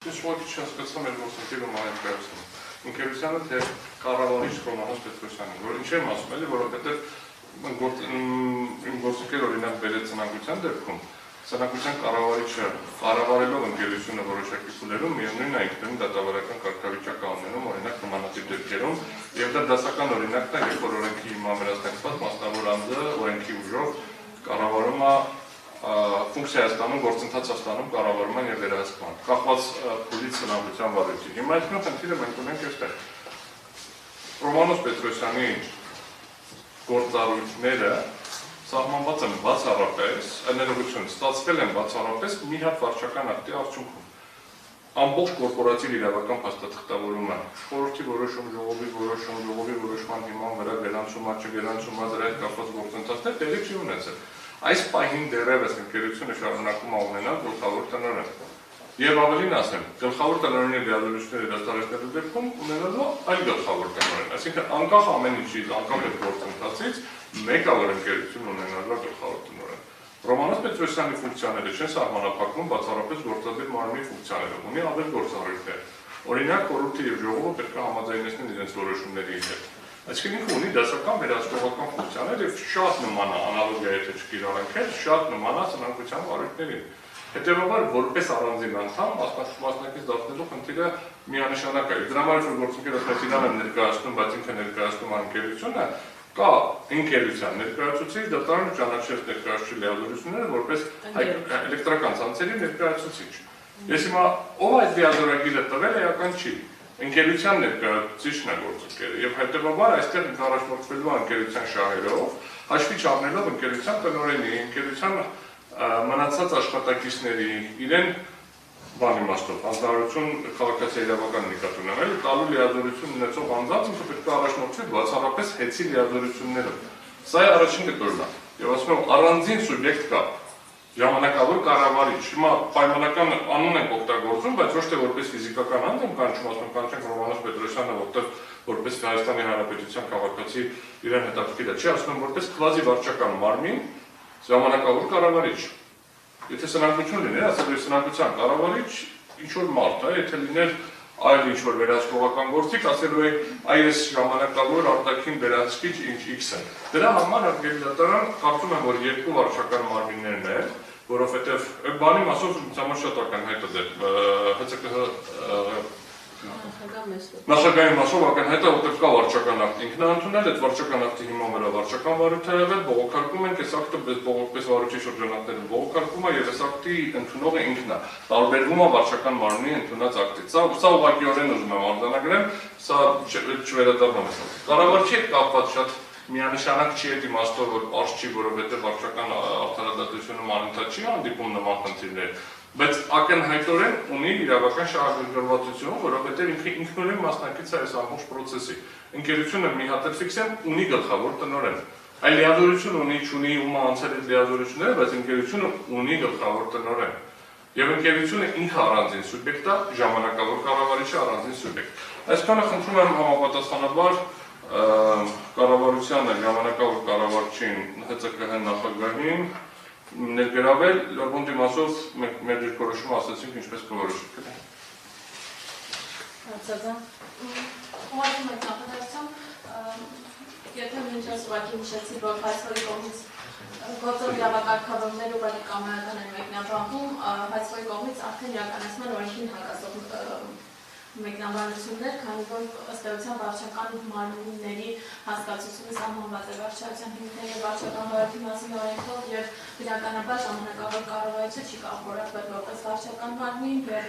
Ես ոչ չհասկացա մեր գործընկերում այդպեսն։ Ընկերությանը թե կառավարիչ Ռոմանոս Պետրոսյանին, որ ինչ եմ ասում էլի, որովհետև իմ գործընկեր օրինակ բերեց ծնանկության դեպքում, ծնանկության կառավարիչը կառավարելով ընկերությունը որոշակի փուլերում միևնույն է ինքնին դատավարական կարգավիճակ անենում, օրինակ նմանատիպ դեպքերում, եւ դա դասական օրինակն է, երբ որ օրենքի հիման վերահսկված մասնավոր անձը օրենքի ուժով կառավարում է ֆունկցիա ստանում, գործընթաց ստանում կառավարման եւ վերահսկման, կախված փուլից ծնանկության վարույթի։ Հիմա այս խնդիրը մենք ունենք այստեղ։ Ռոմանոս Պետրոսյանի գործառույթները սահմանված են բացառապես, ներողություն, ստացվել են բացառապես մի հատ վարչական ակտի արդյունքում։ Ամբողջ կորպորատիվ իրավական փաստաթղթավորումը, խորհրդի որոշում, ժողովի որոշման հիման վրա գրանցումա, չգրանցումա, դրա հետ կապված գործընթացներ տեղի չի ունեցել։ Այս պահին դեռևս ընկերությունը շարունակում է ունենալ գլխավոր տնօրեն։ Եվ ավելին ասեմ, գլխավոր տնօրենի լիազորությունների դաստարեցնելու դեպքում ունենալու այլ գլխավոր տնօրեն, այսինքն անկախ ամեն ինչից, անկախ այդ գործընթացից, մեկավոր ընկերություն ունենալու գլխավոր տնօրեն։ Ռոմանոս Պետրոսյանի ֆունկցիաները չեն սահմանափակվում բացառապես գործադիր մարմնի ֆունկցիաներով, ունի ավել գործառույթներ։ Օրինակ, խորհուրդը եւ ժողովը պետք է համաձայնեցնեն իրենց որոշումների հետ։ Այսինքն ինքը ունի դասական վերահսկողական ֆունկցիաներ եւ շատ նման է, անալոգիա եթե չկիրառենք, շատ նման է ծնանկության վարույթներին։ Հետևաբար, որպես առանձին անդամ, մասնակից դարձնելու խնդիրը միանշանակ է։ Դրա համար որ գործընկերը Պետրոսյանն է ներկայացնում, բայց ինքը ներկայացնում ընկերությունը, կա ընկերության ներկայացուցիչ, դատարանը ճանաչեց ներկայացուցիչ լիազորությունները որպես էլեկտրական ցանցերի ներկայացուցիչ։ Ես հիմա ով այդ լիազորագիրը տվել է, էական չի։ Ընկերության ներկայացուցիչն է գործընկերը եւ հետեւաբար այստեղ առաջնորդվելու ընկերության շահերով, հաշվի չառնելով ընկերության տնօրենի, ընկերության մնացած աշխատակիցների, իրեն բան իմաստով, հանձնարարություն քաղաքացիական իրավական նկատունով էլ տալու լիազորություն ունեցող անձանց ինքը պետք է առաջնորդվի բացառապես հեծի լիազորություններով։ Սա է առաջին կետորն է։ Եվ ասում եմ առանձին սուբյեկտ կա։ Ժամանակավոր կառավարիչ։ Հիմա պայմանական անուն ենք օգտագործում, բայց ոչ թե որպես ֆիզիկական անձ եմ կանչում, ասում եմ կանչենք Ռոմանոս Պետրոսյանը, որտեղ որպես Հայաստանի Հանրապետության քաղաքացի իրեն հետաքրքիր է, չի ասում եմ որպես կվազի վարչական մարմին, ժամանակավոր կառավարիչ։ Եթե սնանկություն լիներ, ասել էր սնանկության կառավարիչ, ինչ որ մարդ է, եթե լիներ այլ ինչ որ վերահսկողական գործիք, ասելու է այս ժամանակավոր արտաքին վերահսկիչ ինչ X է։ Դրա համար արգելատարան կարծում եմ, որ երկու վարչական մարմիններն են, որովհետև բանի մասով համար շատ ակնհայտ է նախագահի մասով ակնհայտ է, որտեղ կա վարչական ակտ ինքնաընդունել, այդ վարչական ակտի հիման վրա վարչական վարույթ է եղել, բողոքարկում ենք, այս ակտը պես վարչի շրջանակներում բողոքարկում է եւ այս ակտի ընդունողը ինքն է, տարբերվում է վարչական մարմնի ընդունած ակտից։ Սա ուղղակիորեն ուզում եմ արձանագրեմ, սա չվերադառնում է։ Կառավարչի հետ կապված շատ միանշանակ չի այդ իմաստով, որ պարզ չի, որովհետև վարչական արդարադատությունում անընդհատ չի հանդիպում նման խնդիրներ, բայց ակնհայտորեն ունի իրավական շահագրգռվածություն, որովհետև ինքը ինքնուրույն մասնակից է այս ամբողջ process-ի։ Ընկերությունը մի հատ ֆիքսեն ունի գլխավոր տնօրեն։ Այլ լիազորություն ունի, չունի ում անցել այդ լիազորությունները, բայց ընկերությունը ունի գլխավոր տնօրեն։ Եվ ընկերությունը ինքը առանձին սուբյեկտ է, ժամանակավոր կառավարիչը առանձին սուբյեկտ։ Այսքանը խնդրում եմ համապատասխանաբար կառավարությանը, ժամանակավոր կառավարչին, ՀՑԿՀ նախագահին ներգրավել, լրբուն դիմասով մեր դիրքորոշումը ասացինք ինչպես կորոշենք։ Ուղղակի մենք նախադասում, եթե մինչև ուղղակի նշեցի, որ հայցվորի կողմից գործող իրավակարգավորումները ուղղակի կամայական են մեկնաբանվում, հայցվորի կողմից արդեն իրականացման օրենքին հակասող մեկնաբանություններ, քանի որ ըստ էության վարչական մարմինների հասկացությունը սահմանված է վարչության հիմքերի եւ վարչական վարույթի մասին օրենքով եւ բնականաբար ժամանակավոր կառավարիչը չի կարող որակվել որպես վարչական մարմին եւ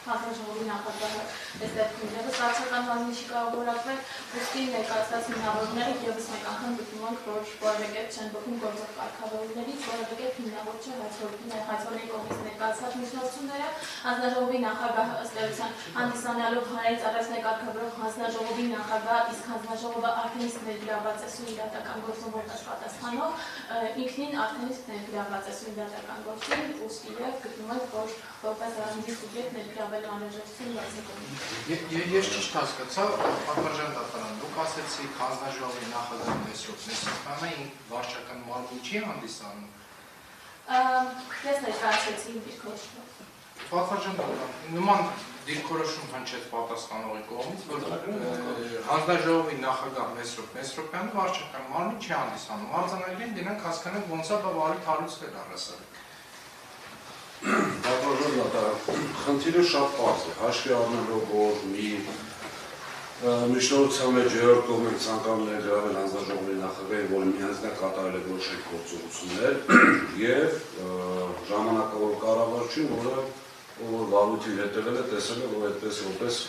հանրաժողովի նախագահը այս դեպքում եւս վարչական մարմին չի կարող որակվել, ուստի ներկայացված հիմնավորումները եւս մեկ անգամ գտնում ենք, որ որևէ կերպ չեն բխում գործող կարգավորումներից, որևէ կերպ հիմնավոր չէ հայցվորի կողմից ներկայացված միջոցները, հանրաժողովի նախագահը ըստ էության հանդիսանալով հանրային ծառայությունների կարգավորող հանձնաժողովի նախագահ, իսկ հանձնաժողովը արդեն իսկ ներգրավված է սույն իրավական գործում որպես պատասխանող, ինքնին արդեն իսկ ներգրավված է սույն իրավական գործում, ուստի եւ գտնում ենք, որ որպես առանձին սուբյեկտ ներգրավելու անհրաժեշտություն բացակայում։ Ես ճիշտ հասկացա, պատվարժան դատարան, դուք ասեցիք հանձնաժողովի նախագահ Մեսրոպ, վարչական մարմին չի հանդիսանում։ Ես ներկայացրեցի իմ դիրքորոշումը։ Պատվարժան նման դիրքորոշում հնչեց պատասխանողի կողմից, որ հանձնաժողովի նախագահ Մեսրոպյանը վարչական մարմին չի հանդիսանում։ Արձանագրին դրանք հասկանանք ոնց է բավարարի թարուցվել առասարակ։ Պատվարժան դատարկ, խնդիրը շատ պարզ է, հաշվի առնելով, որ մի միջնորդության մեջ երրորդ կողմից ցանկանում է գրավել հանձնաժողովի նախագահին, որը միանձնյա կատարել է որոշակի գործողություններ եւ ժամանակավոր կառավարչին, որը վարույթին հետևել է, տեսել է, որ այդպես որպես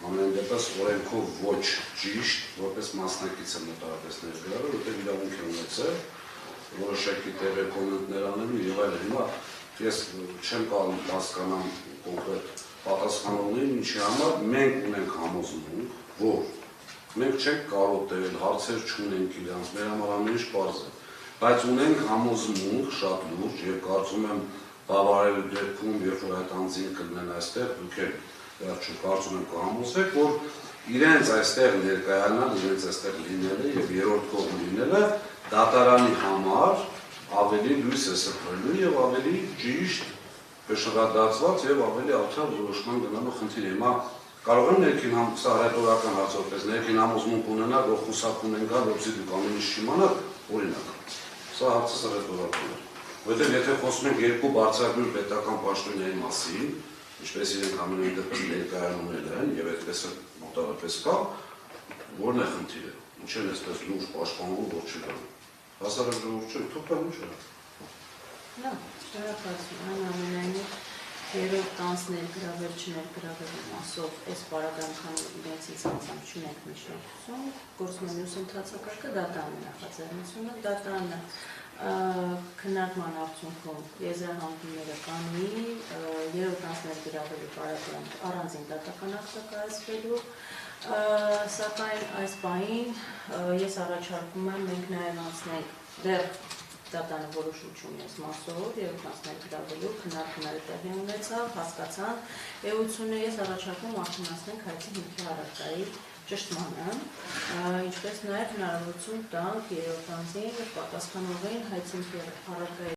ամեն դեպս օրենքով ոչ ճիշտ, որպես մասնակից է մոտավորապես ներգրավել, որտեղ իրավունք է ունեցել որոշակի տեղի կոմենտներ անելու եւ այլն։ Հիմա ես չեմ կարող հասկանալ կոնկրետ պատասխանողներին, ինչի համար մենք ունենք համոզմունք, որ մենք չենք կարող տվել, հարցեր չունենք իրանց, մեր համար ամենիշ պարզ է, բայց ունենք համոզմունք շատ լուրջ եւ կարծում եմ բավարարելու դեպքում, երբ որ այդ անձին կլինեն այստեղ, դուք էլ վերջում կարծում եմ կհամոզվեք, որ իրենց այստեղ ներկայանալ, իրենց այստեղ լինելը եւ երրորդ կողմ լինելը դատարանի համար ավելի լույս է սփռելու եւ ավելի ճիշտ Պեշնադարձված եւ ավելի արդար որոշման գնալու խնդիր է։ Հիմա կարող եմ ներքին սա ռետորական հարց որպես ներքին համոզմունք ունենալ, որ խուսափում են գալ, որպեսզի դուք ամեն ինչ չիմանաք, օրինակ։ Սա հարցը ռետորական է։ Որովհետեւ եթե խոսում ենք երկու բարձրագույն պետական պաշտոնյայի մասին, ինչպես իրենք ամեն դեպքում ներկայանում են եւ այդպես է մոտավորապես կա, որն է խնդիրը։ Ինչ են այսպես լուրջ պաշտպանվում, որ չկա։ Հասարակ ժողովուրդ չէ, թող կան ինչ է։ Լավ, շնորհակալություն, այնուամենայնիվ երրորդ տանց ներգրավել չներգրավելու մասով այս պարագայնքան իրենցից անձամբ չունենք միջնորդություն, գործում է մյուս ընթացակարգը, դատարանի նախաձեռնությունը, դատարանը քննարկման արդյունքում եզրահանգումները կանի, երրորդ տանց ներգրավելու պարագայում առանձին դատական ակտ է կայացվելու, սակայն այս պահին ես առաջարկում եմ մենք նաև անցնենք դեռ դատանը որոշում չունի այս մասով եւ մասնակցելու քննարկումները տեղի ունեցավ, հասկացան էությունը ես առաջարկում արտոնացնենք հայցի հիմքի առարկայի ճշտմանը, ինչպես նաեւ հնարավորություն տանք երրորդ անձին պատասխանողին հայցի հիմքի առարկայի